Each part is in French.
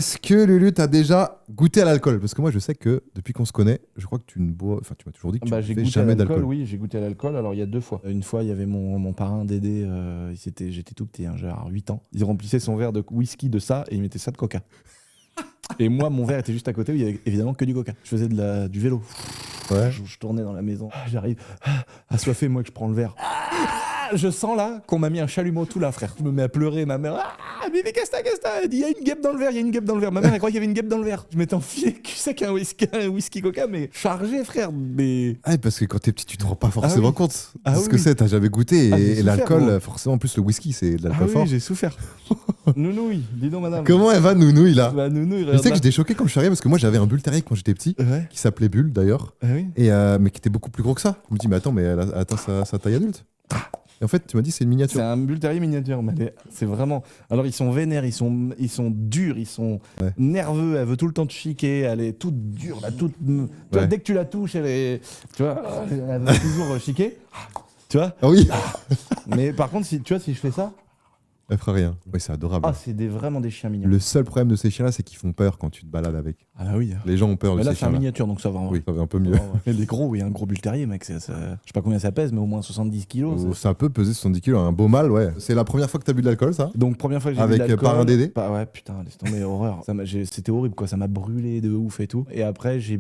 Est-ce que Lulu, t'as déjà goûté à l'alcool? Parce que moi, je sais que depuis qu'on se connaît, je crois que tu ne bois. Enfin, tu m'as toujours dit que tu ne J'ai fais goûté à jamais l'alcool, d'alcool. oui, j'ai goûté à l'alcool. Alors il y a 2 fois. Une fois, il y avait mon parrain Dédé, j'étais tout petit, hein, j'avais 8 ans. Il remplissait son verre de whisky de ça et il mettait ça de coca. Et moi, mon verre était juste à côté où il y avait évidemment que du coca. Je faisais du vélo. Ouais. Je tournais dans la maison. J'arrive, assoiffé, moi que je prends le verre. Je sens là qu'on m'a mis un chalumeau tout là, frère. Je me mets à pleurer, ma mère. Mais qu'est-ce que t'as? Elle dit, il y a une guêpe dans le verre, il y a une guêpe dans le verre. Ma mère, elle croit qu'il y avait une guêpe dans le verre. Je m'étais enfilé cul sec un whisky coca, mais chargé, frère. Mais. Ah, parce que quand t'es petit, tu te rends pas forcément oui. compte Ah de ce oui, que oui. c'est. T'as jamais goûté. J'ai Et souffert, l'alcool, moi. forcément, en plus, le whisky, c'est de Ah l'alcool oui, fort. j'ai souffert. Nounouille, dis donc, madame. Comment elle va, Nounouille, là? Bah, Nounouille, Je regarde sais que là. j'étais choqué quand je suis arrivé parce que moi, j'avais un Bull Terrier quand j'étais petit, Ouais. qui s'appelait Bull d'ailleurs, Ah oui. et, mais qui était beaucoup plus gros que ça. Je me dis, mais attends, mais elle atteint sa taille adulte. Et en fait, tu m'as dit, c'est une C'est miniature. un Bull Terrier miniature, mais c'est vraiment. Alors ils sont vénères, ils sont durs, ils sont Ouais. nerveux. Elle veut tout le temps te chiquer, elle est toute dure, là, toute. Tu vois, Ouais. dès que tu la touches, elle est. Tu vois, elle veut toujours chiquer. Tu vois. Ah oui. Mais par contre, si je fais ça, Elle fera rien. Oui, c'est adorable. c'est vraiment des chiens mignons. Le seul problème de ces chiens-là, c'est qu'ils font peur quand tu te balades avec. Ah bah oui. Les gens ont peur Mais de là ces c'est un chiens-là. miniature, donc ça va. En vrai. Oui, ça va un peu mieux. Ouais. Mais les gros, oui, un gros Bull Terrier, mec, je sais pas combien ça pèse, mais au moins 70 kilos. Oh, ça peut peser 70 kilos, un beau mâle, ouais. C'est la première fois que t'as bu de l'alcool, ça? Donc première fois que j'ai Avec bu de l'alcool, parrain Dédé ouais, putain, laisse tomber, horreur. C'était horrible, quoi. Ça m'a brûlé de ouf et tout. Et après j'ai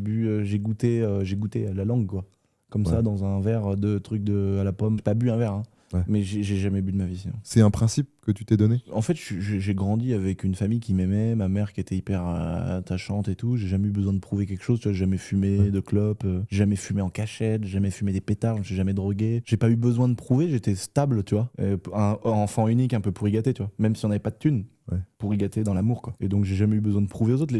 goûté à la langue, quoi. Comme ça, Ouais. dans un verre de truc à la pomme. J'ai pas bu un verre, hein. Ouais. Mais j'ai jamais bu de ma vie, sinon. C'est un principe que tu t'es donné? En fait, j'ai grandi avec une famille qui m'aimait, ma mère qui était hyper attachante et tout. J'ai jamais eu besoin de prouver quelque chose. Tu vois, j'ai jamais fumé de clope, j'ai jamais fumé en cachette, j'ai jamais fumé des pétards, je me suis jamais drogué. J'ai pas eu besoin de prouver, j'étais stable, tu vois. Un enfant unique, un peu pourri gâté, tu vois. Même si on n'avait pas de thunes, Ouais. pourri gâté dans l'amour, quoi. Et donc j'ai jamais eu besoin de prouver aux autres.